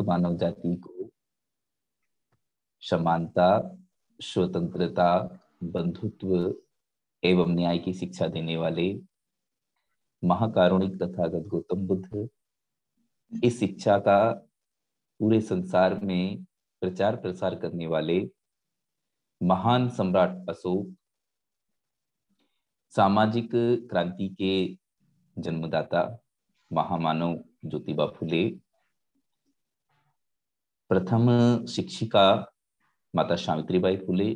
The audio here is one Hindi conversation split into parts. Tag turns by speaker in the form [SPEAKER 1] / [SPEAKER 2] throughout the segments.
[SPEAKER 1] समस्त मानव जाति को समानता, स्वतंत्रता, बंधुत्व एवं न्याय की शिक्षा देने वाले महाकारुणिक तथागत गौतम बुद्ध इस शिक्षा का पूरे संसार में प्रचार प्रसार करने वाले महान सम्राट अशोक, सामाजिक क्रांति के जन्मदाता महामानव ज्योतिबा फुले, प्रथम शिक्षिका माता सावित्रीबाई फुले,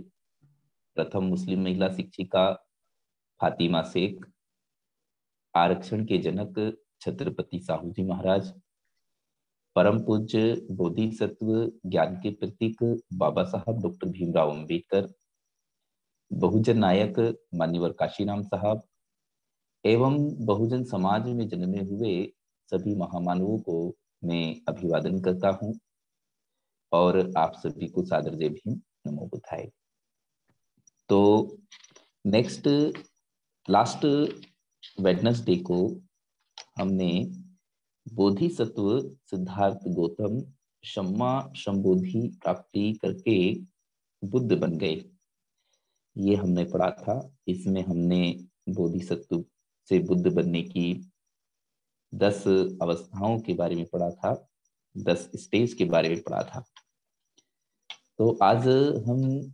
[SPEAKER 1] प्रथम मुस्लिम महिला शिक्षिका फातिमा शेख, आरक्षण के जनक छत्रपति साहू जी महाराज, परम पूज्य बोधिसत्व ज्ञान के प्रतीक बाबा साहब डॉक्टर भीमराव अंबेडकर, बहुजन नायक मान्यवर काशीराम साहब एवं बहुजन समाज में जन्मे हुए सभी महामानवों को मैं अभिवादन करता हूं और आप सभी को सादर जय भीम, नमो बुद्धाय। तो लास्ट वेडनेसडे को हमने बोधिसत्व सिद्धार्थ गौतम सम्मा संबोधि प्राप्ति करके बुद्ध बन गए, ये हमने पढ़ा था। इसमें हमने बोधिसत्व से बुद्ध बनने की 10 अवस्थाओं के बारे में पढ़ा था, 10 स्टेज के बारे में पढ़ा था। तो आज हम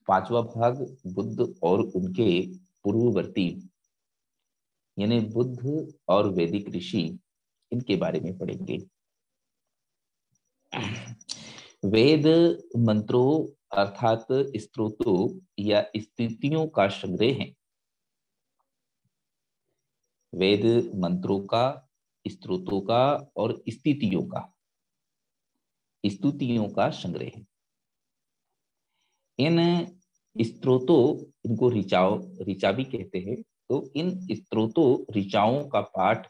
[SPEAKER 1] 5वां भाग बुद्ध और उनके पूर्ववर्ती यानी बुद्ध और वैदिक ऋषि, इनके बारे में पढ़ेंगे। वेद मंत्रों अर्थात स्तोत्रों या स्तुतियों का संग्रह है। वेद मंत्रों का, स्तोत्रों का और स्तुतियों का संग्रह है। इन स्तोत्रों, इनको ऋचा भी कहते हैं। तो इन स्तोत्रों ऋचाओं का पाठ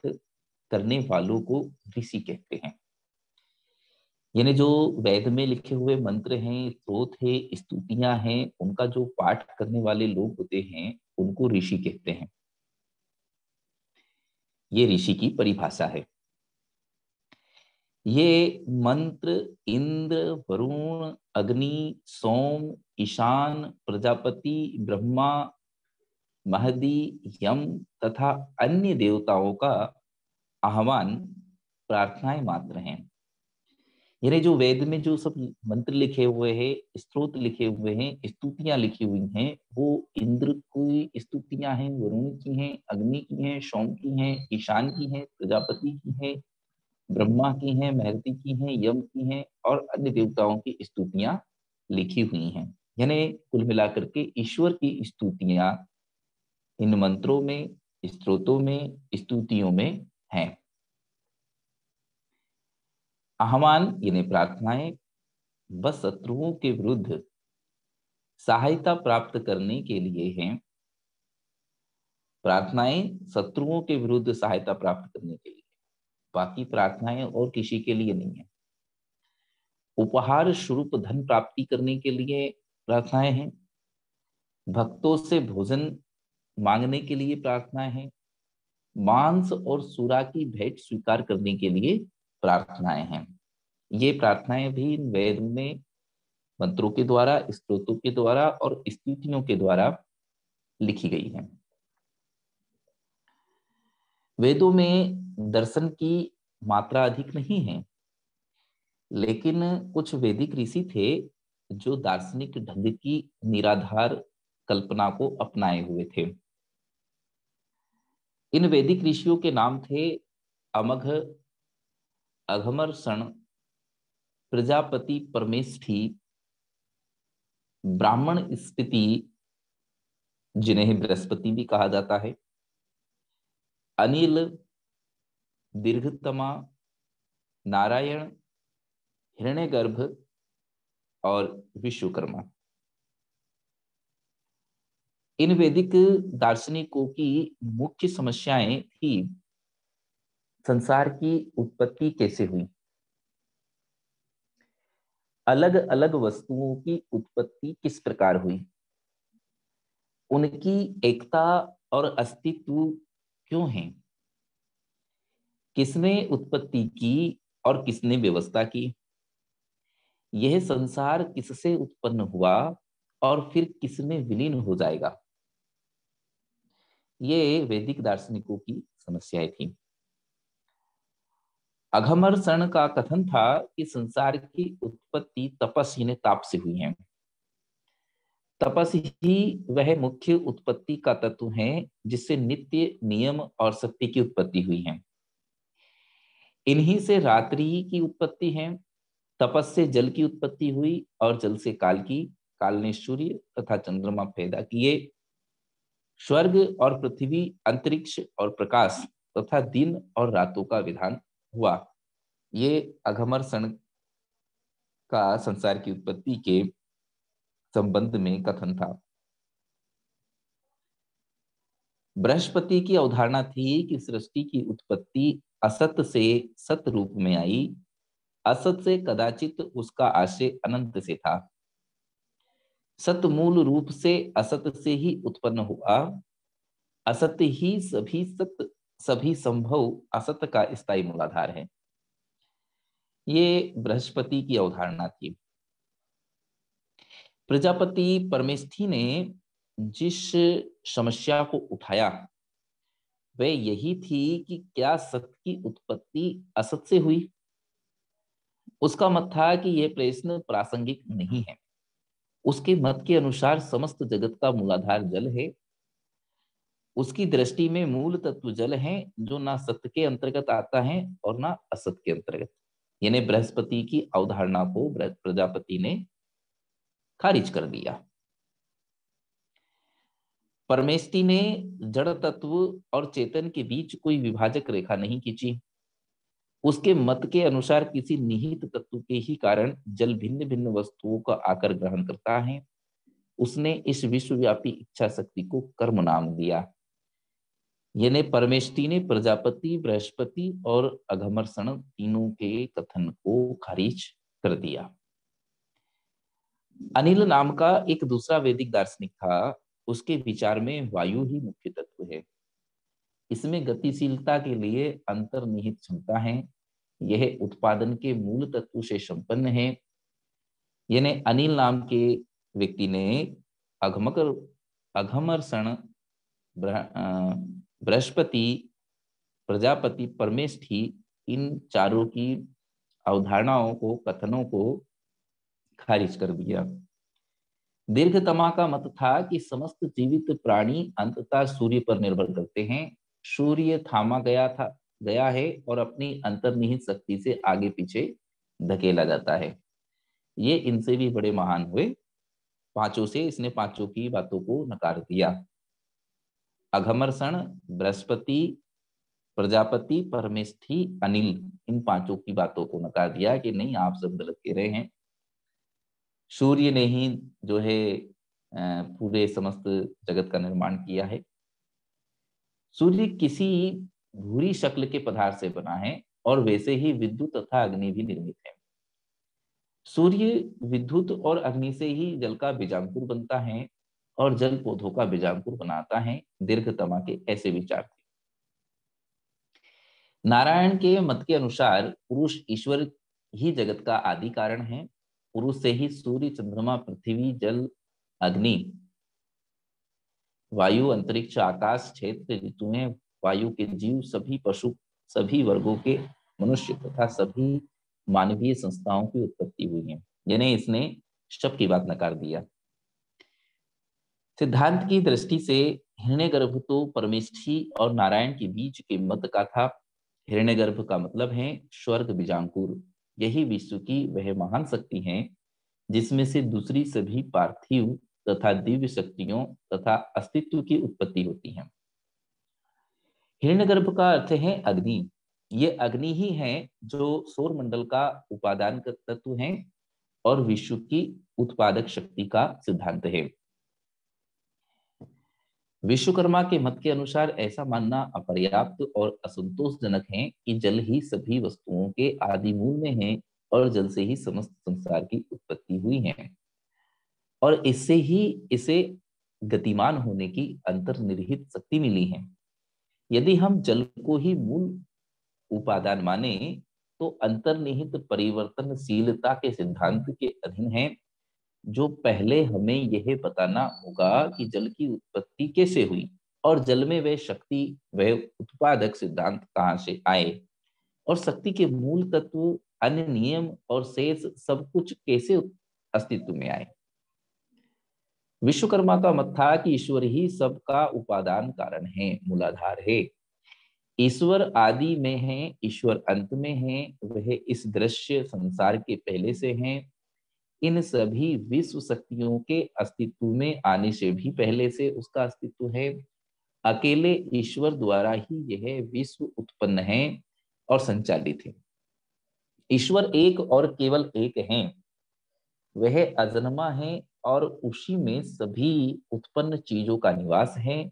[SPEAKER 1] करने वालों को ऋषि कहते हैं। यानी जो वेद में लिखे हुए मंत्र हैं, स्तोत्र है, स्तुतियां हैं, उनका जो पाठ करने वाले लोग होते हैं उनको ऋषि कहते हैं। ये ऋषि की परिभाषा है। ये मंत्र इंद्र, वरुण, अग्नि, सोम, ईशान, प्रजापति, ब्रह्मा, महदी, यम तथा अन्य देवताओं का आह्वान, प्रार्थनाएं मात्र हैं। यानी जो वेद में जो सब मंत्र लिखे हुए हैं, स्तोत्र लिखे हुए हैं, स्तुतियां लिखी हुई हैं, वो इंद्र की स्तुतियां हैं, वरुण की हैं, अग्नि की हैं, सोम की हैं, ईशान की हैं, प्रजापति की हैं, ब्रह्मा की हैं, महर्षि की हैं, यम की हैं और अन्य देवताओं की स्तुतियां लिखी हुई हैं। यानी कुल मिलाकर के ईश्वर की स्तुतियां इन मंत्रों में, स्तोत्रों में, स्तुतियों में हैं। आह्वान यानी प्रार्थनाएं बस शत्रुओं के विरुद्ध सहायता प्राप्त करने के लिए हैं। प्रार्थनाएं शत्रुओं के विरुद्ध सहायता प्राप्त करने के लिए, बाकी प्रार्थनाएं और किसी के लिए नहीं है। उपहार स्वरूप धन प्राप्ति करने के लिए प्रार्थनाएं हैं। भक्तों से भोजन मांगने के लिए प्रार्थनाएं हैं। मांस और सुरा की भेंट स्वीकार करने के लिए प्रार्थनाएं हैं। ये प्रार्थनाएं भी वेद में मंत्रों के द्वारा, स्तोत्रों के द्वारा और स्तुतियों के द्वारा लिखी गई हैं। वेदों में दर्शन की मात्रा अधिक नहीं है, लेकिन कुछ वैदिक ऋषि थे जो दार्शनिक ढंग की निराधार कल्पना को अपनाए हुए थे। इन वैदिक ऋषियों के नाम थे अमघ, अघमर्षण, प्रजापति परमेष्ठी, ब्राह्मण स्थिति जिन्हें बृहस्पति भी कहा जाता है, अनिल, दीर्घतमा, नारायण, हिरण्यगर्भ और विश्वकर्मा। इन वैदिक दार्शनिकों की मुख्य समस्याएं थी संसार की उत्पत्ति कैसे हुई, अलग अलग वस्तुओं की उत्पत्ति किस प्रकार हुई, उनकी एकता और अस्तित्व क्यों है, किसने उत्पत्ति की और किसने व्यवस्था की, यह संसार किससे उत्पन्न हुआ और फिर किसमें विलीन हो जाएगा, ये वैदिक दार्शनिकों की समस्याएं थी। अघमर्षण का कथन था कि संसार की उत्पत्ति तपस यानी ताप से हुई है। तपस ही वह मुख्य उत्पत्ति का तत्व है जिससे नित्य नियम और सत्य की उत्पत्ति हुई है। इन्हीं से रात्रि की उत्पत्ति है। तपस से जल की उत्पत्ति हुई और जल से काल की, काल ने सूर्य तथा चंद्रमा पैदा किए। स्वर्ग और पृथ्वी, अंतरिक्ष और प्रकाश तथा दिन और रातों का विधान हुआ। ये अघमर्षण का संसार की उत्पत्ति के संबंध में कथन था। बृहस्पति की अवधारणा थी कि सृष्टि की उत्पत्ति असत से सत रूप में आई। असत से कदाचित उसका आशय अनंत से था। सत मूल रूप से असत से ही उत्पन्न हुआ। असत ही सभी संभव असत का स्थायी मूलाधार है। ये बृहस्पति की अवधारणा थी। प्रजापति परमेष्ठी ने जिस समस्या को उठाया वह यही थी कि क्या सत की उत्पत्ति असत से हुई। उसका मत था कि यह प्रश्न प्रासंगिक नहीं है। उसके मत के अनुसार समस्त जगत का मूलाधार जल है। उसकी दृष्टि में मूल तत्व जल है जो ना सत्य के अंतर्गत आता है और ना असत के अंतर्गत। यानी बृहस्पति की अवधारणा को प्रजापति ने खारिज कर दिया। परमेष्ठी ने जड़ तत्व और चेतन के बीच कोई विभाजक रेखा नहीं खींची। उसके मत के अनुसार किसी निहित तत्व के ही कारण जल भिन्न भिन्न वस्तुओं का आकर ग्रहण करता है। उसने इस विश्वव्यापी इच्छा शक्ति को कर्म नाम दिया। यानी परमेष्ठी ने प्रजापति, बृहस्पति और अघमर्षण तीनों के कथन को खारिज कर दिया। अनिल नाम का एक दूसरा वैदिक दार्शनिक था। उसके विचार में वायु ही मुख्य तत्व है। इसमें गतिशीलता के लिए अंतर्निहित क्षमता है। यह उत्पादन के मूल तत्व से संपन्न है। यानी अनिल नाम के व्यक्ति ने अघमकर अघमर्षण, बृहस्पति, प्रजापति, परमेष्ठी, इन चारों की अवधारणाओं को, कथनों को खारिज कर दिया। दीर्घतमा का मत था कि समस्त जीवित प्राणी अंततः सूर्य पर निर्भर करते हैं। सूर्य थामा गया है और अपनी अंतर्निहित शक्ति से आगे पीछे धकेला जाता है। ये इनसे भी बड़े महान हुए। पांचों से इसने पांचों की बातों को नकार दिया। अघमर्षण, बृहस्पति, प्रजापति, परमेष्ठी, अनिल, इन पांचों की बातों को नकार दिया कि नहीं, आप सब गलत कह रहे हैं। सूर्य ने ही जो है पूरे समस्त जगत का निर्माण किया है। सूर्य किसी भूरी शक्ल के पदार्थ से बना है और वैसे ही विद्युत तथा अग्नि भी निर्मित है। सूर्य विद्युत और अग्नि से ही जल का बीजांकुर बनता है और जल पौधों का बीजांकुर बनाता है। दीर्घतमा के ऐसे विचार थे। नारायण के मत के अनुसार पुरुष ईश्वर ही जगत का आदि कारण है। पुरुष से ही सूर्य, चंद्रमा, पृथ्वी, जल, अग्नि, वायु, अंतरिक्ष, आकाश, क्षेत्र, ऋतुएं, वायु के जीव, सभी पशु, सभी वर्गों के मनुष्य तथा सभी मानवीय संस्थाओं की उत्पत्ति हुई है। यानी इसने शब की बात नकार दिया। सिद्धांत की दृष्टि से हिरण्यगर्भ तो परमेष्ठी और नारायण के बीच के मत का था। हिरण्यगर्भ का मतलब है स्वर्ग बीजांकुर। यही विश्व की वह महान शक्ति है जिसमें से दूसरी सभी पार्थिव तथा दिव्य शक्तियों तथा अस्तित्व की उत्पत्ति होती है। हिरण्यगर्भ का अर्थ है अग्नि। ये अग्नि ही है जो सौर मंडल का उपादान तत्व है और विश्व की उत्पादक शक्ति का सिद्धांत है। विश्वकर्मा के मत के अनुसार ऐसा मानना अपर्याप्त और असंतोषजनक है कि जल ही सभी वस्तुओं के आदि मूल में है और जल से ही समस्त संसार की उत्पत्ति हुई है और इससे ही इसे गतिमान होने की अंतर्निहित शक्ति मिली है। यदि हम जल को ही मूल उपादान माने तो अंतर्निहित परिवर्तनशीलता के सिद्धांत के अधीन है, जो पहले हमें यह बताना होगा कि जल की उत्पत्ति कैसे हुई और जल में वह शक्ति, वह उत्पादक सिद्धांत कहाँ से आए और शक्ति के मूल तत्व, अन्य नियम और शेष सब कुछ कैसे अस्तित्व में आए। विश्वकर्मा का मत था कि ईश्वर ही सबका उपादान कारण है, मूलाधार है। ईश्वर आदि में है, ईश्वर अंत में है, वह इस दृश्य संसार के पहले से हैं। इन सभी विश्व शक्तियों के अस्तित्व में आने से भी पहले से उसका अस्तित्व है। अकेले ईश्वर द्वारा ही यह विश्व उत्पन्न है और संचालित है। ईश्वर एक और केवल एक है, वह अजन्मा है और उसी में सभी उत्पन्न चीजों का निवास है।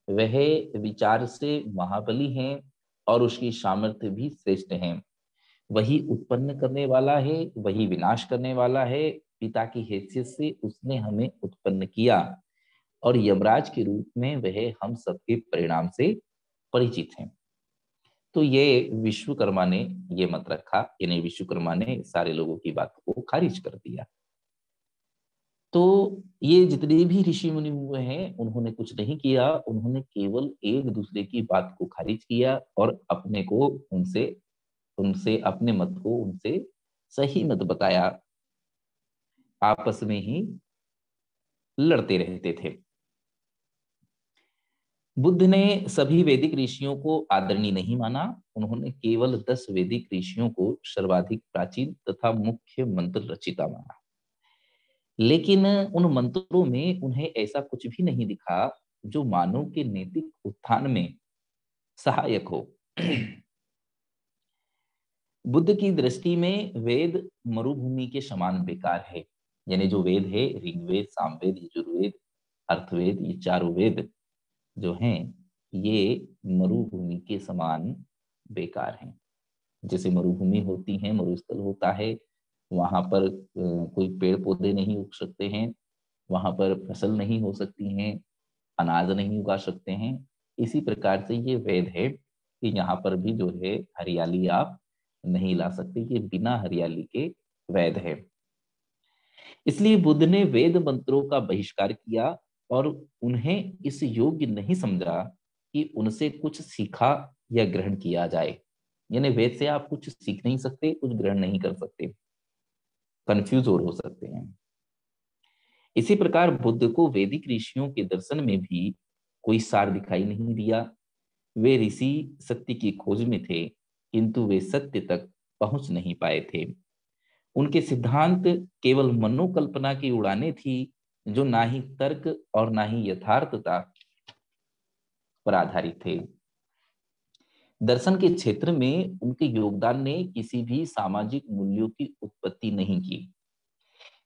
[SPEAKER 1] वह विचार से महाबली है और उसकी सामर्थ्य भी श्रेष्ठ है। वही उत्पन्न करने वाला है, वही विनाश करने वाला है। पिता की हैसियत से उसने हमें उत्पन्न किया और यमराज के रूप में वह हम सबके परिणाम से परिचित हैं। तो ये विश्वकर्मा ने ये मत रखा, यानी विश्वकर्मा ने सारे लोगों की बात को खारिज कर दिया। तो ये जितने भी ऋषि मुनि हुए हैं, उन्होंने कुछ नहीं किया, उन्होंने केवल एक दूसरे की बात को खारिज किया और अपने को उनसे उनसे अपने मत को उनसे सही मत बताया, आपस में ही लड़ते रहते थे। बुद्ध ने सभी वैदिक ऋषियों को आदरणीय नहीं माना। उन्होंने केवल 10 वैदिक ऋषियों को सर्वाधिक प्राचीन तथा मुख्य मंत्र रचिता माना। लेकिन उन मंत्रों में उन्हें ऐसा कुछ भी नहीं दिखा जो मानव के नैतिक उत्थान में सहायक हो। बुद्ध की दृष्टि में वेद मरुभूमि के समान बेकार है। यानी जो वेद है, ऋग्वेद, सामवेद, यजुर्वेद, अर्थवेद, ये चारों वेद जो हैं, ये मरुभूमि के समान बेकार हैं। जैसे मरुभूमि होती है, मरुस्थल होता है, वहां पर कोई पेड़ पौधे नहीं उग सकते हैं, वहां पर फसल नहीं हो सकती हैं, अनाज नहीं उगा सकते हैं। इसी प्रकार से ये वेद है कि यहाँ पर भी जो है हरियाली आप नहीं ला सकते, ये बिना हरियाली के वेद है। इसलिए बुद्ध ने वेद मंत्रों का बहिष्कार किया और उन्हें इस योग्य नहीं समझा कि उनसे कुछ सीखा या ग्रहण किया जाए। यानी वेद से आप कुछ सीख नहीं सकते, कुछ ग्रहण नहीं कर सकते, कंफ्यूज और हो सकते हैं। इसी प्रकार बुद्ध को वैदिक ऋषियों के दर्शन में भी कोई सार दिखाई नहीं दिया। वे ऋषि सत्य की खोज में थे, किंतु वे सत्य तक पहुंच नहीं पाए थे। उनके सिद्धांत केवल मनोकल्पना की उड़ानें थी, जो ना ही तर्क और ना ही यथार्थता पर आधारित थे। दर्शन के क्षेत्र में उनके योगदान ने किसी भी सामाजिक मूल्यों की उत्पत्ति नहीं की।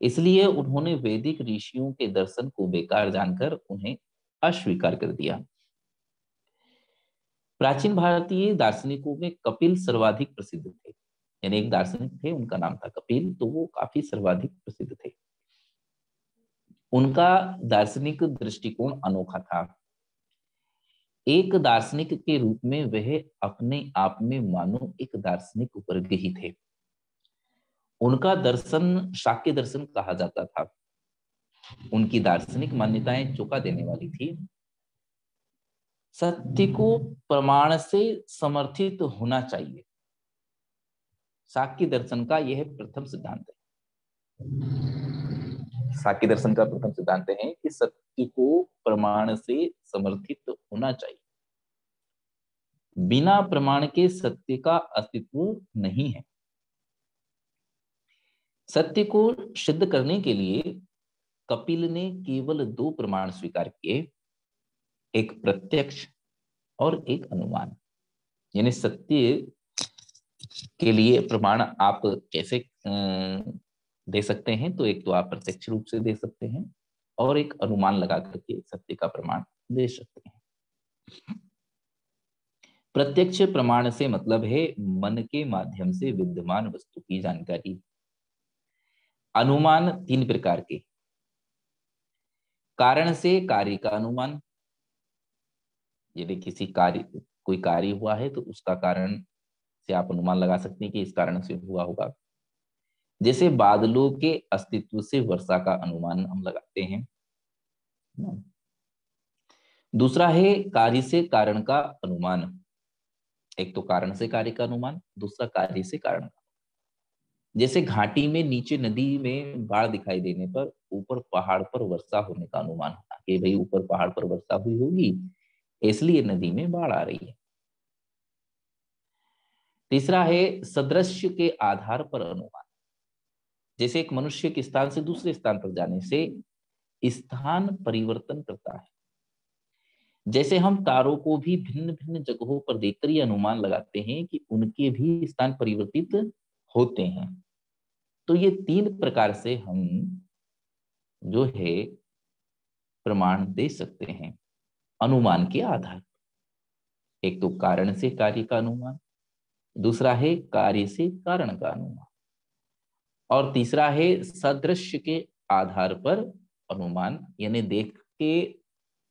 [SPEAKER 1] इसलिए उन्होंने वैदिक ऋषियों के दर्शन को बेकार जानकर उन्हें अस्वीकार कर दिया। प्राचीन भारतीय दार्शनिकों में कपिल सर्वाधिक प्रसिद्ध थे। यानी एक दार्शनिक थे, उनका नाम था कपिल, तो वो काफी सर्वाधिक प्रसिद्ध थे। उनका दार्शनिक दृष्टिकोण अनोखा था। एक दार्शनिक के रूप में वह अपने आप में मानो एक दार्शनिक वर्ग ही थे। उनका दर्शन शाक्य दर्शन कहा जाता था। उनकी दार्शनिक मान्यताएं चौंका देने वाली थी। सत्य को प्रमाण से समर्थित होना चाहिए, शाक्य दर्शन का यह प्रथम सिद्धांत है। शाक्य दर्शन का प्रथम सिद्धांत है कि सत्य को प्रमाण से समर्थित होना चाहिए। बिना प्रमाण के सत्य का अस्तित्व नहीं है। सत्य को सिद्ध करने के लिए कपिल ने केवल 2 प्रमाण स्वीकार किए, एक प्रत्यक्ष और एक अनुमान। यानी सत्य के लिए प्रमाण आप कैसे दे सकते हैं, तो एक तो आप प्रत्यक्ष रूप से दे सकते हैं और एक अनुमान लगा करके सत्य का प्रमाण दे सकते हैं। प्रत्यक्ष प्रमाण से मतलब है मन के माध्यम से विद्यमान वस्तु की जानकारी। अनुमान 3 प्रकार के, कारण से कार्य का अनुमान। यदि किसी कार्य कोई कार्य हुआ है तो उसका कारण से आप अनुमान लगा सकते हैं कि इस कारण से हुआ होगा। जैसे बादलों के अस्तित्व से वर्षा का अनुमान हम लगाते हैं। दूसरा है कार्य से कारण का अनुमान। एक तो कारण से कार्य का अनुमान, दूसरा कार्य से कारण का। जैसे घाटी में नीचे नदी में बाढ़ दिखाई देने पर ऊपर पहाड़ पर वर्षा होने का अनुमान होना कि भाई ऊपर पहाड़ पर वर्षा हुई होगी, इसलिए नदी में बाढ़ आ रही है। तीसरा है सदृश्य के आधार पर अनुमान। जैसे एक मनुष्य के स्थान से दूसरे स्थान पर जाने से स्थान परिवर्तन करता है। जैसे हम तारों को भी भिन्न भिन्न जगहों पर देखकर ये अनुमान लगाते हैं कि उनके भी स्थान परिवर्तित होते हैं। तो ये 3 प्रकार से हम जो है प्रमाण दे सकते हैं अनुमान के आधार। एक तो कारण से कार्य का अनुमान, दूसरा है कार्य से कारण का अनुमान, और तीसरा है सदृश्य के आधार पर अनुमान, यानी देख के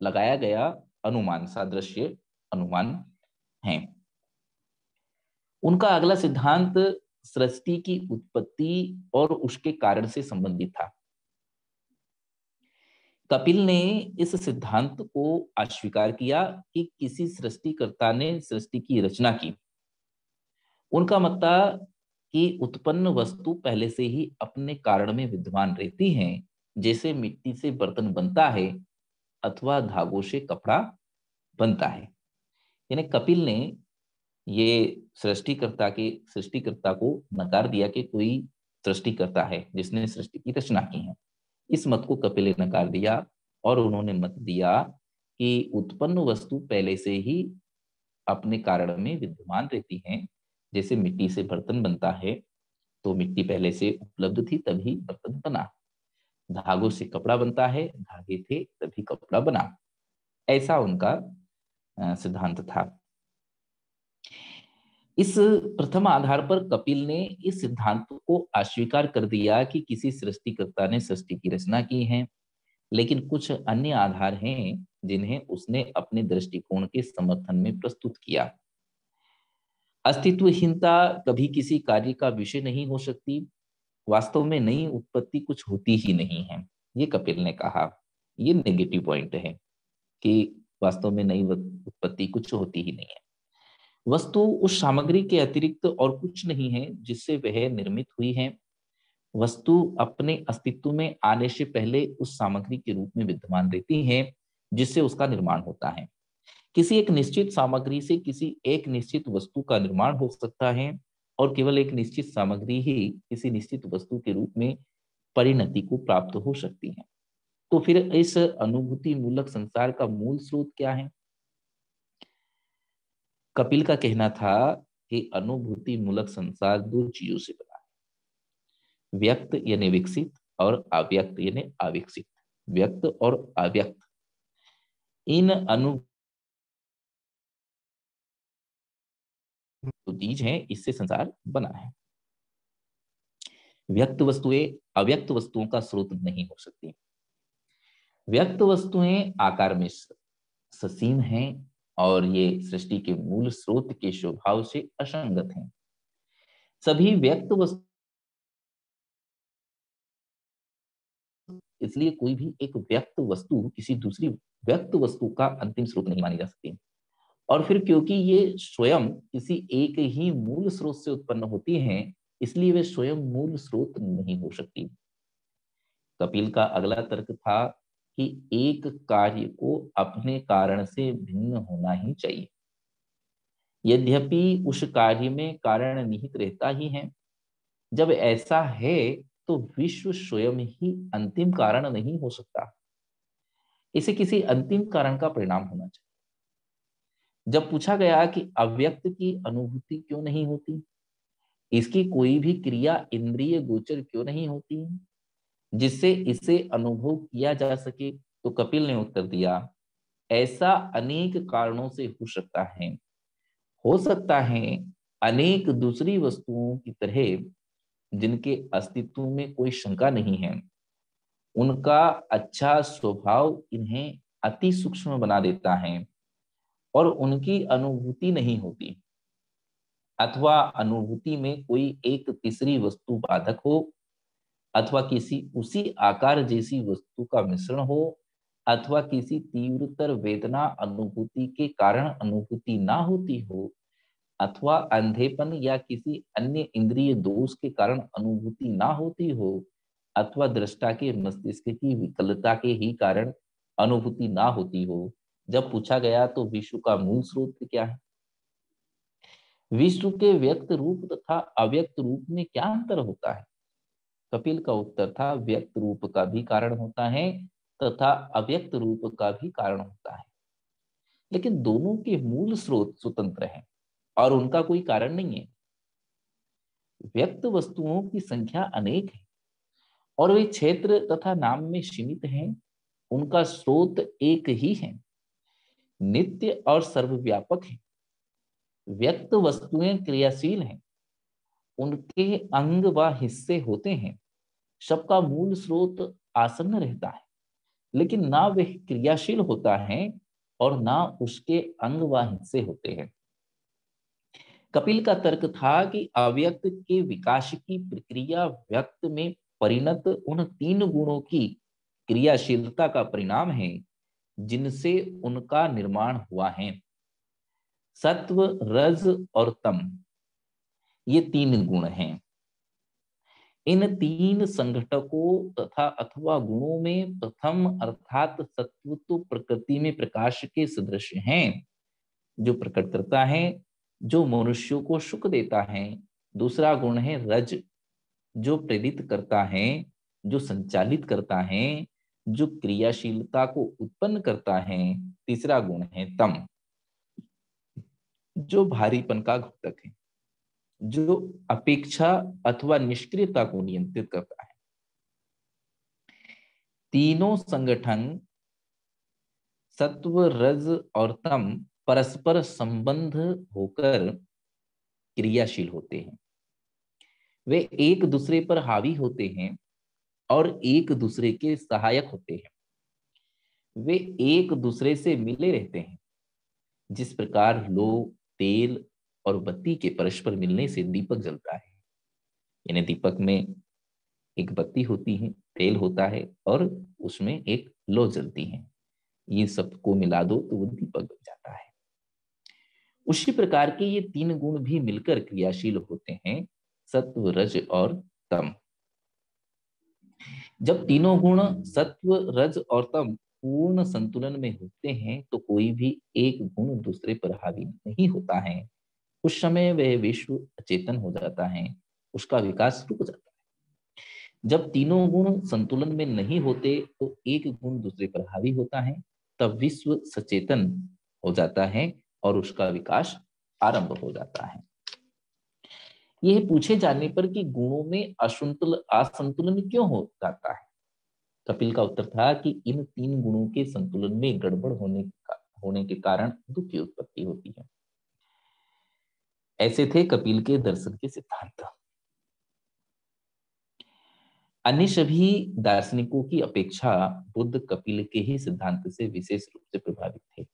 [SPEAKER 1] लगाया गया अनुमान सादृश्य अनुमान है। उनका अगला सिद्धांत सृष्टि की उत्पत्ति और उसके कारण से संबंधित था। कपिल ने इस सिद्धांत को अस्वीकार किया कि किसी सृष्टिकर्ता ने सृष्टि की रचना की। उनका मत था कि उत्पन्न वस्तु पहले से ही अपने कारण में विद्यमान रहती हैं, जैसे मिट्टी से बर्तन बनता है अथवा धागों से कपड़ा बनता है। यानी कपिल ने ये सृष्टिकर्ता को नकार दिया कि कोई सृष्टिकर्ता है जिसने सृष्टि की रचना की है। इस मत को कपिल ने नकार दिया और उन्होंने मत दिया कि उत्पन्न वस्तु पहले से ही अपने कारण में विद्यमान रहती हैं। जैसे मिट्टी से बर्तन बनता है तो मिट्टी पहले से उपलब्ध थी तभी बर्तन बना, धागों से कपड़ा बनता है, धागे थे तभी कपड़ा बना। ऐसा उनका सिद्धांत था। इस प्रथम आधार पर कपिल ने इस सिद्धांत को अस्वीकार कर दिया कि किसी सृष्टिकर्ता ने सृष्टि की रचना की है, लेकिन कुछ अन्य आधार हैं जिन्हें उसने अपने दृष्टिकोण के समर्थन में प्रस्तुत किया। अस्तित्वहीनता कभी किसी कार्य का विषय नहीं हो सकती। वास्तव में नई उत्पत्ति कुछ होती ही नहीं है, ये कपिल ने कहा। ये नेगेटिव पॉइंट है कि वास्तव में नई उत्पत्ति कुछ होती ही नहीं है। वस्तु उस सामग्री के अतिरिक्त और कुछ नहीं है जिससे वह निर्मित हुई है। वस्तु अपने अस्तित्व में आने से पहले उस सामग्री के रूप में विद्यमान रहती है जिससे उसका निर्माण होता है। किसी एक निश्चित सामग्री से किसी एक निश्चित वस्तु का निर्माण हो सकता है और केवल एक निश्चित सामग्री ही किसी निश्चित वस्तु के रूप में परिणति को प्राप्त हो सकती है। तो फिर इस अनुभूति मूलक संसार का मूल स्रोत क्या है? कपिल का कहना था कि अनुभूति मूलक संसार 2 चीजों से बना है, व्यक्त यानी विकसित और अव्यक्त यानी अविकसित। व्यक्त और अव्यक्त, इन चीज है, इससे संसार बना है। व्यक्त वस्तुएं अव्यक्त वस्तुओं का स्रोत नहीं हो सकती। व्यक्त वस्तुएं आकार में ससीम हैं और ये सृष्टि के मूल स्रोत के स्वभाव से असंगत हैं। सभी व्यक्त वस्तु, इसलिए कोई भी एक व्यक्त वस्तु किसी दूसरी व्यक्त वस्तु का अंतिम स्रोत नहीं मानी जा सकती। और फिर क्योंकि ये स्वयं किसी एक ही मूल स्रोत से उत्पन्न होती हैं, इसलिए वे स्वयं मूल स्रोत नहीं हो सकती। कपिल का अगला तर्क था कि एक कार्य को अपने कारण से भिन्न होना ही चाहिए। यद्यपि उस कार्य में कारण निहित रहता ही है। जब ऐसा है तो विश्व स्वयं ही अंतिम कारण नहीं हो सकता, इसे किसी अंतिम कारण का परिणाम होना चाहिए। जब पूछा गया कि अव्यक्त की अनुभूति क्यों नहीं होती, इसकी कोई भी क्रिया इंद्रिय गोचर क्यों नहीं होती जिससे इसे अनुभव किया जा सके, तो कपिल ने उत्तर दिया, ऐसा अनेक कारणों से हो सकता है। हो सकता है अनेक दूसरी वस्तुओं की तरह जिनके अस्तित्व में कोई शंका नहीं है। उनका अच्छा स्वभाव इन्हें अति सूक्ष्म बना देता है और उनकी अनुभूति नहीं होती। अथवा अनुभूति में कोई एक तीसरी वस्तु बाधक हो, अथवा किसी उसी आकार जैसी वस्तु का मिश्रण हो, अथवा किसी तीव्रतर वेदना अनुभूति के कारण अनुभूति ना होती हो, अथवा अंधेपन या किसी अन्य इंद्रिय दोष के कारण अनुभूति ना होती हो, अथवा दृष्टा के मस्तिष्क की विकलता के ही कारण अनुभूति ना होती हो। जब पूछा गया तो विश्व का मूल स्रोत क्या है, विश्व के व्यक्त रूप तथा अव्यक्त रूप में क्या अंतर होता है? कपिल का उत्तर था, व्यक्त रूप का भी कारण होता है तथा अव्यक्त रूप का भी कारण होता है, लेकिन दोनों के मूल स्रोत स्वतंत्र हैं और उनका कोई कारण नहीं है। व्यक्त वस्तुओं की संख्या अनेक है और वे क्षेत्र तथा नाम में सीमित हैं, उनका स्रोत एक ही है, नित्य और सर्वव्यापक है। व्यक्त वस्तुएं क्रियाशील हैं, उनके अंग व हिस्से होते हैं, सबका मूल स्रोत आसन्न रहता है, लेकिन ना वह क्रियाशील होता है और ना उसके अंग व हिस्से होते हैं। कपिल का तर्क था कि अव्यक्त के विकास की प्रक्रिया व्यक्त में परिणत उन तीन गुणों की क्रियाशीलता का परिणाम है जिनसे उनका निर्माण हुआ है। सत्व, रज और तम, ये तीन गुण हैं। इन तीन संघटकों तथा अथवा गुणों में प्रथम अर्थात सत्व तो प्रकृति में प्रकाश के सदृश हैं, जो प्रकट करता है, जो मनुष्यों को सुख देता है। दूसरा गुण है रज, जो प्रेरित करता है, जो संचालित करता है, जो क्रियाशीलता को उत्पन्न करता है। तीसरा गुण है तम, जो भारीपन का घटक है, जो अपेक्षा अथवा निष्क्रियता को नियंत्रित करता है। तीनों संगठन सत्व, रज और तम परस्पर संबंध होकर क्रियाशील होते हैं। वे एक दूसरे पर हावी होते हैं और एक दूसरे के सहायक होते हैं। वे एक दूसरे से मिले रहते हैं। जिस प्रकार लोग तेल और बत्ती के परस्पर मिलने से दीपक जलता है, यानी दीपक में एक बत्ती होती है, तेल होता है और उसमें एक लौ जलती है, ये सबको मिला दो तो वो दीपक बन जाता है। उसी प्रकार के ये तीन गुण भी मिलकर क्रियाशील होते हैं, सत्व, रज और तम। जब तीनों गुण सत्व, रज और तम पूर्ण संतुलन में होते हैं तो कोई भी एक गुण दूसरे पर हावी नहीं होता है। उस समय वह विश्व अचेतन हो जाता है, उसका विकास रुक जाता है। जब तीनों गुण संतुलन में नहीं होते तो एक गुण दूसरे पर हावी होता है, तब विश्व सचेतन हो जाता है और उसका विकास आरंभ हो जाता है। यह पूछे जाने पर कि गुणों में असंतुलन क्यों हो जाता है, कपिल का उत्तर था कि इन तीन गुणों के संतुलन में गड़बड़ होने के कारण दुख की उत्पत्ति होती है। ऐसे थे कपिल के दर्शन के सिद्धांत। अन्य सभी दार्शनिकों की अपेक्षा बुद्ध कपिल के ही सिद्धांत से विशेष रूप से प्रभावित थे।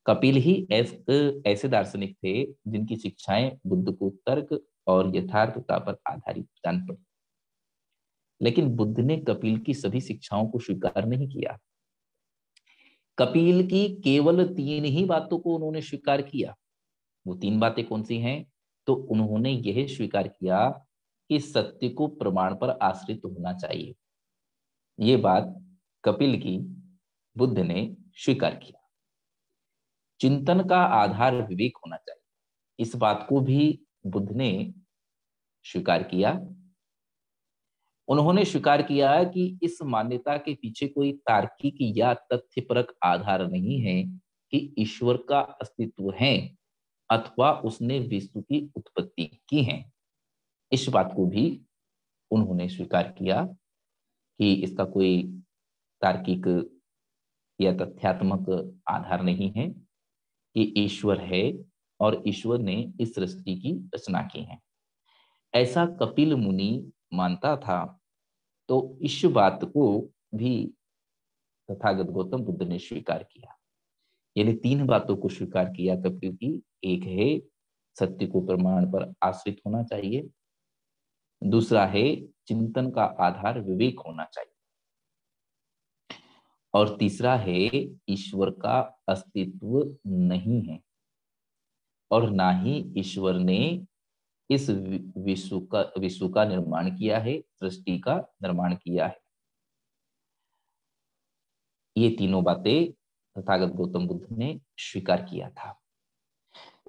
[SPEAKER 1] कपिल ही ऐसे दार्शनिक थे जिनकी शिक्षाएं बुद्ध को तर्क और यथार्थता पर आधारित जान पड़ी, लेकिन बुद्ध ने कपिल की सभी शिक्षाओं को स्वीकार नहीं किया। कपिल की केवल तीन ही बातों को उन्होंने स्वीकार किया। वो तीन बातें कौन सी हैं? तो उन्होंने यह स्वीकार किया कि सत्य को प्रमाण पर आश्रित होना चाहिए। ये बात कपिल की बुद्ध ने स्वीकार किया। चिंतन का आधार विवेक होना चाहिए, इस बात को भी बुद्ध ने स्वीकार किया। उन्होंने स्वीकार किया कि इस मान्यता के पीछे कोई तार्किक या तथ्यपरक आधार नहीं है कि ईश्वर का अस्तित्व है अथवा उसने विश्व की उत्पत्ति की है। इस बात को भी उन्होंने स्वीकार किया कि इसका कोई तार्किक या तथ्यात्मक आधार नहीं है कि ईश्वर है और ईश्वर ने इस सृष्टि की रचना की है। ऐसा कपिल मुनि मानता था, तो इस बात को भी तथागत गौतम बुद्ध ने स्वीकार किया। यानी तीन बातों को स्वीकार किया कपिल की। एक है सत्य को प्रमाण पर आश्रित होना चाहिए, दूसरा है चिंतन का आधार विवेक होना चाहिए, और तीसरा है ईश्वर का अस्तित्व नहीं है और ना ही ईश्वर ने इस विश्व का निर्माण किया है, सृष्टि का निर्माण किया है। ये तीनों बातें तथागत गौतम बुद्ध ने स्वीकार किया था।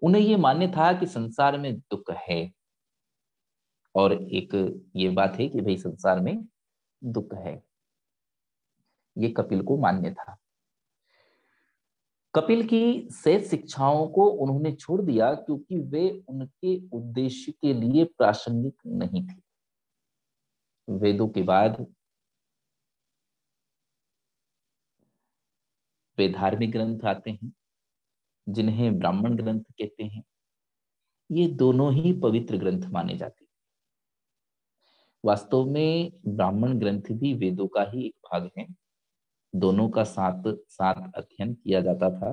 [SPEAKER 1] उन्हें ये मान्य था कि संसार में दुख है, और एक ये बात है कि भाई संसार में दुख है, ये कपिल को मान्य था। कपिल की शेष शिक्षाओं को उन्होंने छोड़ दिया क्योंकि वे उनके उद्देश्य के लिए प्रासंगिक नहीं थी। वेदों के बाद वे धार्मिक ग्रंथ आते हैं जिन्हें ब्राह्मण ग्रंथ कहते हैं। ये दोनों ही पवित्र ग्रंथ माने जाते हैं। वास्तव में ब्राह्मण ग्रंथ भी वेदों का ही एक भाग है। दोनों का साथ साथ अध्ययन किया जाता था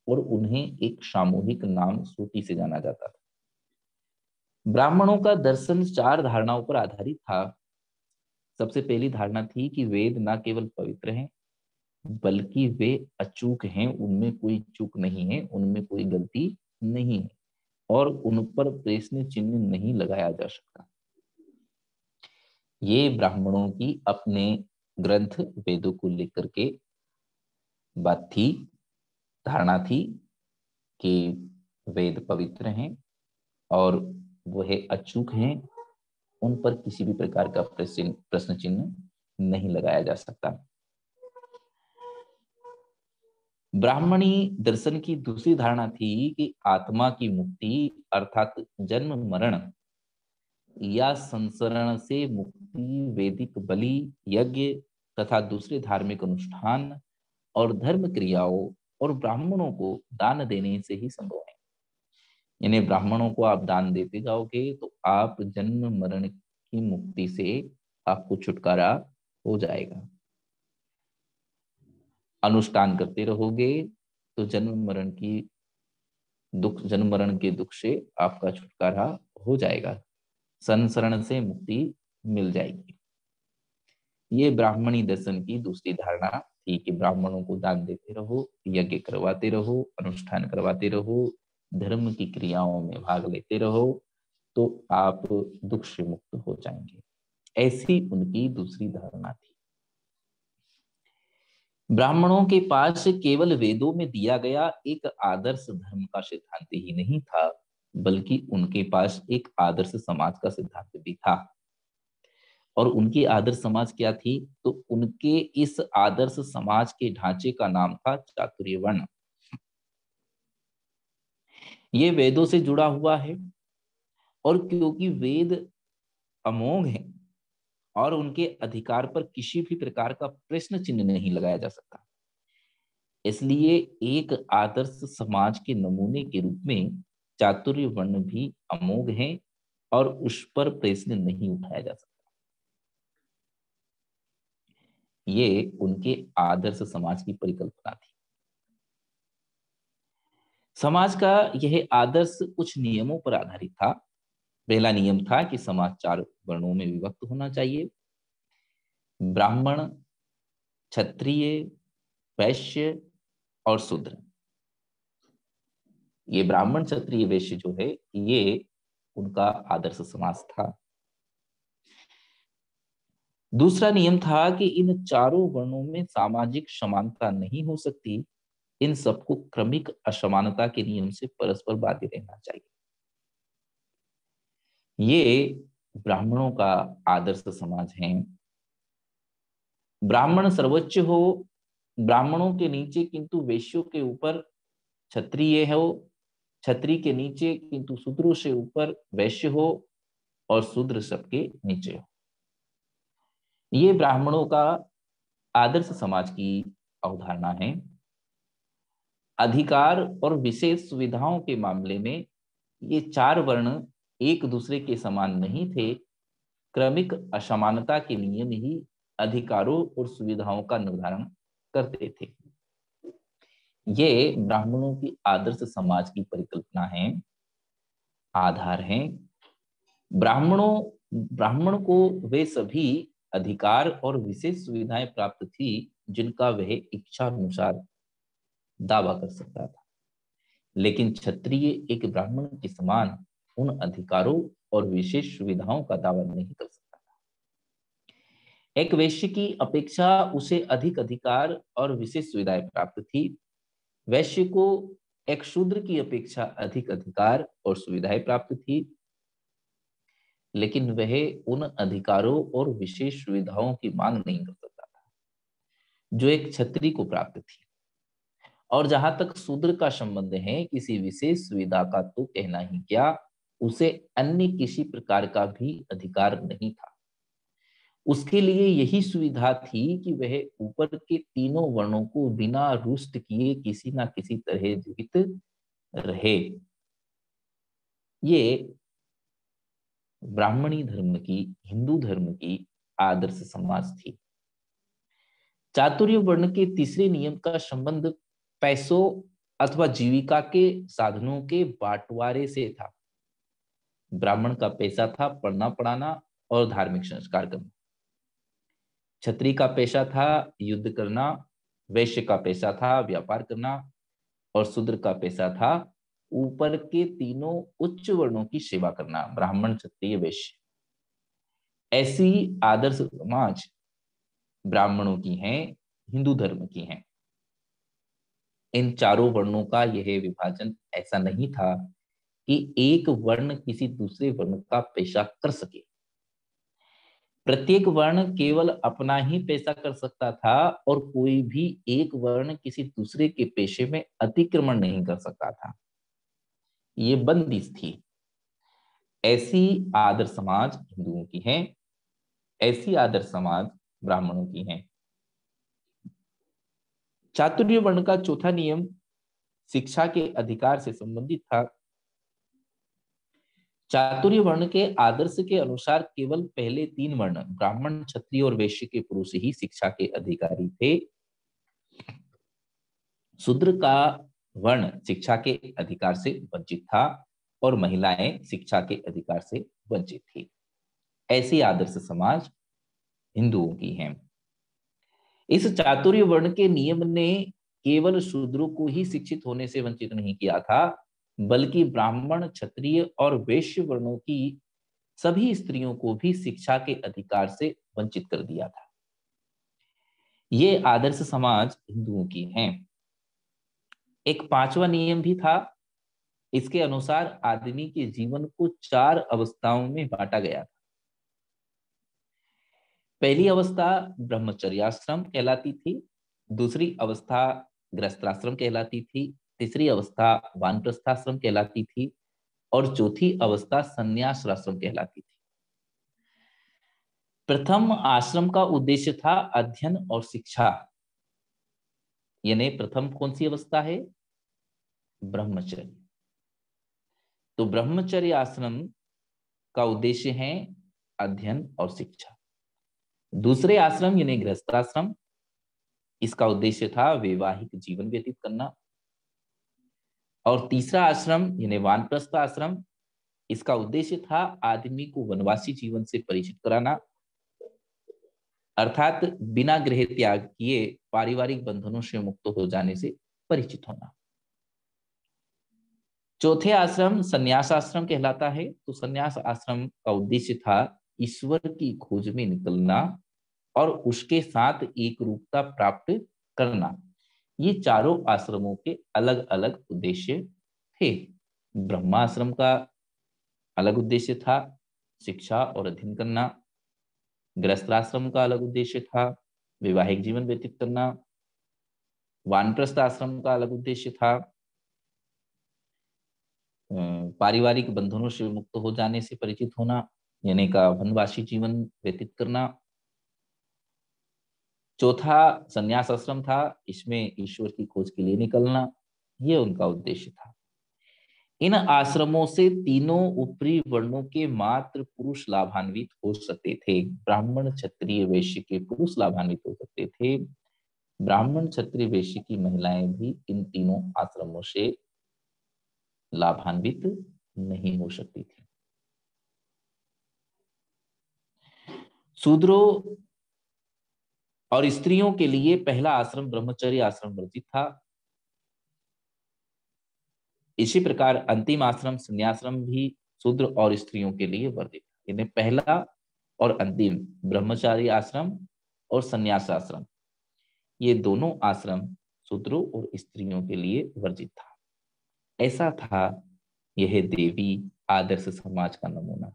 [SPEAKER 1] और उन्हें एक सामूहिक नाम श्रुति से जाना जाता था। ब्राह्मणों का दर्शन चार धारणाओं पर आधारित था। सबसे पहली धारणा थी कि वेद न केवल पवित्र हैं बल्कि वे अचूक हैं, उनमें कोई चूक नहीं है, उनमें कोई गलती नहीं है और उन पर प्रश्न चिन्ह नहीं लगाया जा सकता। ये ब्राह्मणों की अपने ग्रंथ वेदों को लेकर के बात थी, धारणा थी कि वेद पवित्र हैं और वह अचूक हैं, उन पर किसी भी प्रकार का प्रश्न चिन्ह नहीं लगाया जा सकता। ब्राह्मणी दर्शन की दूसरी धारणा थी कि आत्मा की मुक्ति अर्थात जन्म मरण या संसरण से मुक्ति वैदिक बलि, यज्ञ तथा दूसरे धार्मिक अनुष्ठान और धर्म क्रियाओं और ब्राह्मणों को दान देने से ही संभव है। इन्हें ब्राह्मणों को आप दान देते जाओगे तो आप जन्म मरण की मुक्ति से आपको छुटकारा हो जाएगा। अनुष्ठान करते रहोगे तो जन्म मरण के दुख से आपका छुटकारा हो जाएगा, संसरण से मुक्ति मिल जाएगी। ये ब्राह्मणी दर्शन की दूसरी धारणा थी कि ब्राह्मणों को दान देते रहो, यज्ञ करवाते रहो, अनुष्ठान करवाते रहो, धर्म की क्रियाओं में भाग लेते रहो तो आप दुख से मुक्त हो जाएंगे। ऐसी उनकी दूसरी धारणा थी। ब्राह्मणों के पास केवल वेदों में दिया गया एक आदर्श धर्म का सिद्धांत ही नहीं था बल्कि उनके पास एक आदर्श समाज का सिद्धांत भी था। और उनकी आदर्श समाज क्या थी? तो उनके इस आदर्श समाज के ढांचे का नाम था चातुर्य वर्ण। ये वेदों से जुड़ा हुआ है और क्योंकि वेद अमोघ है और उनके अधिकार पर किसी भी प्रकार का प्रश्न चिन्ह नहीं लगाया जा सकता, इसलिए एक आदर्श समाज के नमूने के रूप में चातुर्य वर्ण भी अमोघ है और उस पर प्रश्न नहीं उठाया जा सकता। ये उनके आदर्श समाज की परिकल्पना थी। समाज का यह आदर्श कुछ नियमों पर आधारित था। पहला नियम था कि समाज चार वर्णों में विभक्त होना चाहिए: ब्राह्मण, क्षत्रिय, वैश्य और शूद्र। ये ब्राह्मण, क्षत्रिय, वैश्य जो है ये उनका आदर्श समाज था। दूसरा नियम था कि इन चारों वर्णों में सामाजिक समानता नहीं हो सकती, इन सबको क्रमिक असमानता के नियम से परस्पर बाध्य रहना चाहिए। ये ब्राह्मणों का आदर्श समाज है। ब्राह्मण सर्वोच्च हो, ब्राह्मणों के नीचे किंतु वैश्यों के ऊपर क्षत्रिय हो, क्षत्रिय के नीचे किंतु शूद्रों से ऊपर वैश्य हो और शूद्र सबके नीचे हो। ये ब्राह्मणों का आदर्श समाज की अवधारणा है। अधिकार और विशेष सुविधाओं के मामले में ये चार वर्ण एक दूसरे के समान नहीं थे। क्रमिक असमानता के नियम ही अधिकारों और सुविधाओं का निर्धारण करते थे। ये ब्राह्मणों की आदर्श समाज की परिकल्पना है, आधार है। ब्राह्मण को वे सभी अधिकार और विशेष सुविधाएं प्राप्त थी जिनका वह इच्छा अनुसार दावा कर सकता था, लेकिन क्षत्रिय एक ब्राह्मण के समान उन अधिकारों और विशेष सुविधाओं का दावा नहीं कर सकता था। एक वैश्य की अपेक्षा उसे अधिक अधिकार और विशेष सुविधाएं प्राप्त थी। वैश्य को एक शूद्र की अपेक्षा अधिक अधिकार और सुविधाएं प्राप्त थी, लेकिन वह उन अधिकारों और विशेष सुविधाओं की मांग नहीं कर सकता था जो एक क्षत्रिय को प्राप्त थी। और जहां तक शूद्र का संबंध है, किसी विशेष सुविधा का तो कहना ही क्या, उसे अन्य किसी प्रकार का भी अधिकार नहीं था। उसके लिए यही सुविधा थी कि वह ऊपर के तीनों वर्णों को बिना रुष्ट किए किसी ना किसी तरह जीवित रहे। ये ब्राह्मणी धर्म की, हिंदू धर्म की आदर्श समाज थी। चातुर्य वर्ण के तीसरे नियम का संबंध पैसों अथवा जीविका के साधनों के बांटवारे से था। ब्राह्मण का पैसा था पढ़ना पढ़ाना और धार्मिक संस्कार करना। क्षत्रिय का पेशा था युद्ध करना, वैश्य का पेशा था व्यापार करना, और शूद्र का पेशा था ऊपर के तीनों उच्च वर्णों की सेवा करना, ब्राह्मण क्षत्रिय वैश्य। ऐसी आदर्श समाज ब्राह्मणों की हैं, हिंदू धर्म की हैं। इन चारों वर्णों का यह विभाजन ऐसा नहीं था कि एक वर्ण किसी दूसरे वर्ण का पेशा कर सके। प्रत्येक वर्ण केवल अपना ही पेशा कर सकता था और कोई भी एक वर्ण किसी दूसरे के पेशे में अतिक्रमण नहीं कर सकता था। ये बंदिश थी। ऐसी आदर्श समाज हिंदुओं की है, ऐसी आदर्श समाज ब्राह्मणों की है। चातुर्य वर्ण का चौथा नियम शिक्षा के अधिकार से संबंधित था। चातुर्य वर्ण के आदर्श के अनुसार केवल पहले तीन वर्ण ब्राह्मण, क्षत्रिय और वैश्य के पुरुष ही शिक्षा के अधिकारी थे। शूद्र का वर्ण शिक्षा के अधिकार से वंचित था और महिलाएं शिक्षा के अधिकार से वंचित थी। ऐसी आदर्श समाज हिंदुओं की है। इस चातुर्य वर्ण के नियम ने केवल शूद्रों को ही शिक्षित होने से वंचित नहीं किया था, बल्कि ब्राह्मण, क्षत्रिय और वैश्य वर्णों की सभी स्त्रियों को भी शिक्षा के अधिकार से वंचित कर दिया था। ये आदर्श समाज हिंदुओं की हैं। एक पांचवा नियम भी था। इसके अनुसार आदमी के जीवन को चार अवस्थाओं में बांटा गया था। पहली अवस्था ब्रह्मचर्याश्रम कहलाती थी, दूसरी अवस्था गृहस्थाश्रम कहलाती थी, तीसरी अवस्था वानप्रस्थाश्रम कहलाती थी और चौथी अवस्था संन्यासाश्रम कहलाती थी। प्रथम आश्रम का उद्देश्य था अध्ययन और शिक्षा। यानी प्रथम कौन सी अवस्था है? ब्रह्मचर्य। तो ब्रह्मचर्य आश्रम का उद्देश्य है अध्ययन और शिक्षा। दूसरे आश्रम यानी गृहस्थाश्रम, इसका उद्देश्य था वैवाहिक जीवन व्यतीत करना। और तीसरा आश्रम यानी वानप्रस्थ आश्रम, इसका उद्देश्य था आदमी को वनवासी जीवन से परिचित कराना, अर्थात बिना गृह त्याग किए पारिवारिक बंधनों से मुक्त हो जाने से परिचित होना। चौथे आश्रम संन्यास आश्रम कहलाता है। तो संन्यास आश्रम का उद्देश्य था ईश्वर की खोज में निकलना और उसके साथ एक रूपता प्राप्त करना। ये चारों आश्रमों के अलग अलग उद्देश्य थे। ब्रह्माश्रम का अलग उद्देश्य था शिक्षा और अध्ययन करना, गृहस्थाश्रम का अलग उद्देश्य था वैवाहिक जीवन व्यतीत करना, वानप्रस्थ आश्रम का अलग उद्देश्य था पारिवारिक बंधनों से मुक्त हो जाने से परिचित होना, यानी का वनवासी जीवन व्यतीत करना। चौथा संन्यास आश्रम था, इसमें ईश्वर की खोज के लिए निकलना, ये उनका उद्देश्य था। इन आश्रमों से तीनों ऊपरी वर्णों के मात्र पुरुष लाभान्वित हो सकते थे। ब्राह्मण, क्षत्रिय, वैश्य के पुरुष लाभान्वित हो सकते थे, ब्राह्मण, क्षत्रिय, वैश्य की महिलाएं भी इन तीनों आश्रमों से लाभान्वित नहीं हो सकती थी। शूद्रों और स्त्रियों के लिए पहला आश्रम ब्रह्मचर्य आश्रम वर्जित था। इसी प्रकार अंतिम आश्रम संन्याश्रम भी शूद्र और स्त्रियों के लिए वर्जित था। यानी पहला और अंतिम ब्रह्मचारी आश्रम और संन्यास आश्रम, ये दोनों आश्रम शूद्रों और स्त्रियों के लिए वर्जित था। ऐसा था यह देवी आदर्श समाज का नमूना,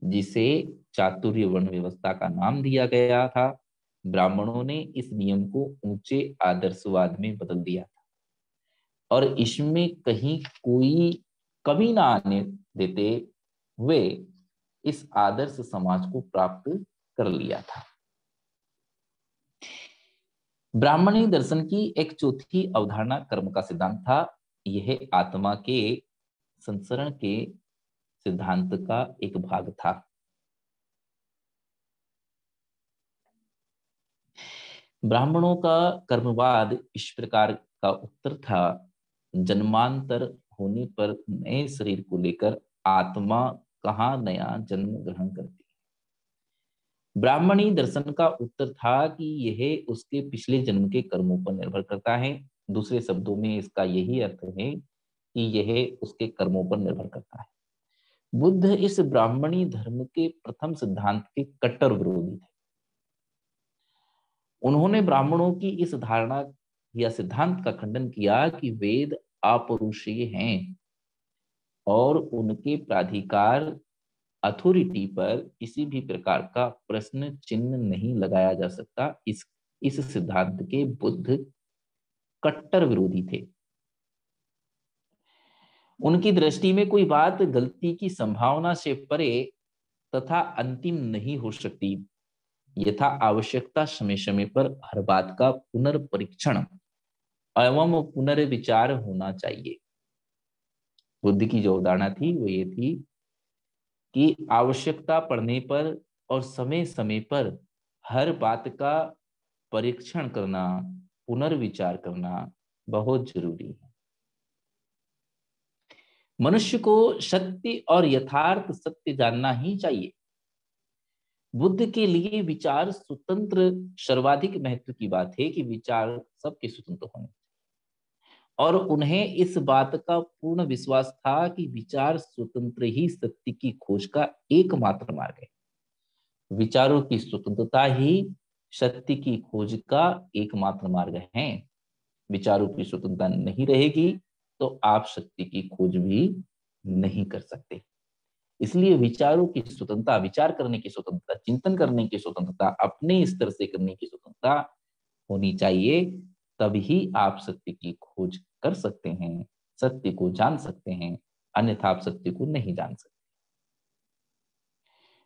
[SPEAKER 1] जिसे चातुर्य वर्ण व्यवस्था का नाम दिया गया था। ब्राह्मणों ने इस नियम को ऊंचे आदर्शवाद में बदल दिया था और इसमें कहीं कोई कमी ना आने देते हुए इस आदर्श समाज को प्राप्त कर लिया था। ब्राह्मणी दर्शन की एक चौथी अवधारणा कर्म का सिद्धांत था। यह आत्मा के संसरण के सिद्धांत का एक भाग था। ब्राह्मणों का कर्मवाद इस प्रकार का उत्तर था, जन्मांतर होने पर नए शरीर को लेकर आत्मा कहाँ नया जन्म ग्रहण करती है। ब्राह्मणी दर्शन का उत्तर था कि यह उसके पिछले जन्म के कर्मों पर निर्भर करता है। दूसरे शब्दों में इसका यही अर्थ है कि यह उसके कर्मों पर निर्भर करता है। बुद्ध इस ब्राह्मणी धर्म के प्रथम सिद्धांत के कट्टर विरोधी थे। उन्होंने ब्राह्मणों की इस धारणा या सिद्धांत का खंडन किया कि वेद अपौरुषेय हैं और उनके प्राधिकार अथॉरिटी पर किसी भी प्रकार का प्रश्न चिन्ह नहीं लगाया जा सकता। इस सिद्धांत के बुद्ध कट्टर विरोधी थे। उनकी दृष्टि में कोई बात गलती की संभावना से परे तथा अंतिम नहीं हो सकती। यथा आवश्यकता समय समय पर हर बात का पुनर्परीक्षण एवं पुनर्विचार होना चाहिए। बुद्ध की जो अवधारणा थी वो ये थी कि आवश्यकता पड़ने पर और समय समय पर हर बात का परीक्षण करना, पुनर्विचार करना बहुत जरूरी है। मनुष्य को सत्य और यथार्थ सत्य जानना ही चाहिए। बुद्ध के लिए विचार स्वतंत्र सर्वाधिक महत्व की बात है कि विचार सबके स्वतंत्र होने और उन्हें इस बात का पूर्ण विश्वास था कि विचार स्वतंत्र ही सत्य की खोज का एकमात्र मार्ग है। विचारों की स्वतंत्रता ही सत्य की खोज का एकमात्र मार्ग है। विचारों की स्वतंत्रता नहीं रहेगी तो आप सत्य की खोज भी नहीं कर सकते। इसलिए विचारों की स्वतंत्रता, विचार करने की स्वतंत्रता, चिंतन करने की स्वतंत्रता, अपने स्तर से करने की स्वतंत्रता होनी चाहिए। तभी आप सत्य की खोज कर सकते हैं, सत्य को जान सकते हैं, अन्यथा आप सत्य को नहीं जान सकते।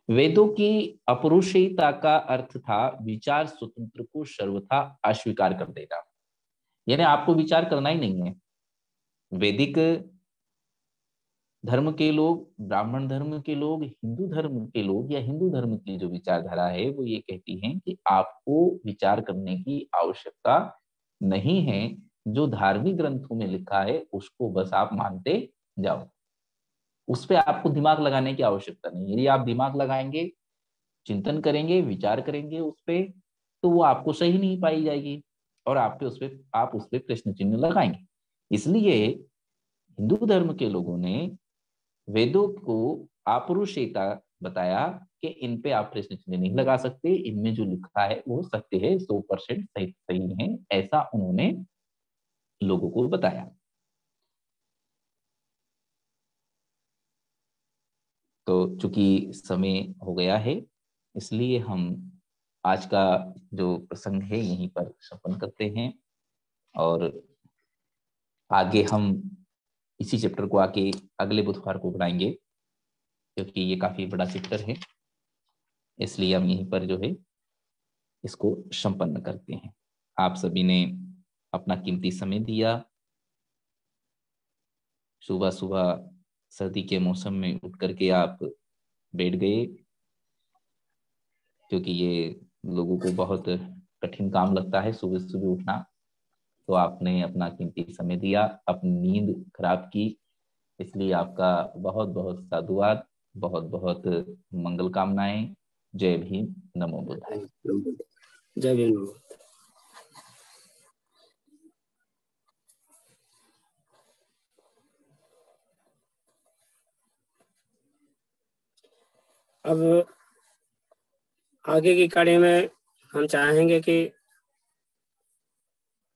[SPEAKER 1] वेदों की अपरुषयता का अर्थ था विचार स्वतंत्र को सर्वथा अस्वीकार कर देना। यानी आपको विचार करना ही नहीं है। वैदिक धर्म के लोग, ब्राह्मण धर्म के लोग, हिंदू धर्म के लोग या हिंदू धर्म की जो विचारधारा है वो ये कहती है कि आपको विचार करने की आवश्यकता नहीं है। जो धार्मिक ग्रंथों में लिखा है उसको बस आप मानते जाओ। उस पर आपको दिमाग लगाने की आवश्यकता नहीं। यदि आप दिमाग लगाएंगे, चिंतन करेंगे, विचार करेंगे उस पर, तो वो आपको सही नहीं पाई जाएगी और आप उस पर प्रश्न चिन्ह लगाएंगे। इसलिए हिंदू धर्म के लोगों ने वेदों को अपरुषेयता बताया कि इन पे आप प्रश्न चिन्ह नहीं लगा सकते, इनमें जो लिखा है वो सत्य है, 100% सही सही है, ऐसा उन्होंने लोगों को बताया। तो चूंकि समय हो गया है, इसलिए हम आज का जो प्रसंग है यहीं पर संपन्न करते हैं और आगे हम इसी चैप्टर को आगे अगले बुधवार को बनाएंगे, क्योंकि ये काफी बड़ा चैप्टर है। इसलिए हम यहीं पर जो है इसको संपन्न करते हैं। आप सभी ने अपना कीमती समय दिया। सुबह सुबह सर्दी के मौसम में उठ करके आप बैठ गए, क्योंकि ये लोगों को बहुत कठिन काम लगता है सुबह सुबह उठना, तो आपने अपना कीमती समय दिया, अपनी नींद खराब की, इसलिए आपका बहुत बहुत साधुवाद, बहुत बहुत मंगल कामनाएं। जय भीम, नमो बुद्धाय।
[SPEAKER 2] जय भीम। अब आगे की कड़ी में हम चाहेंगे कि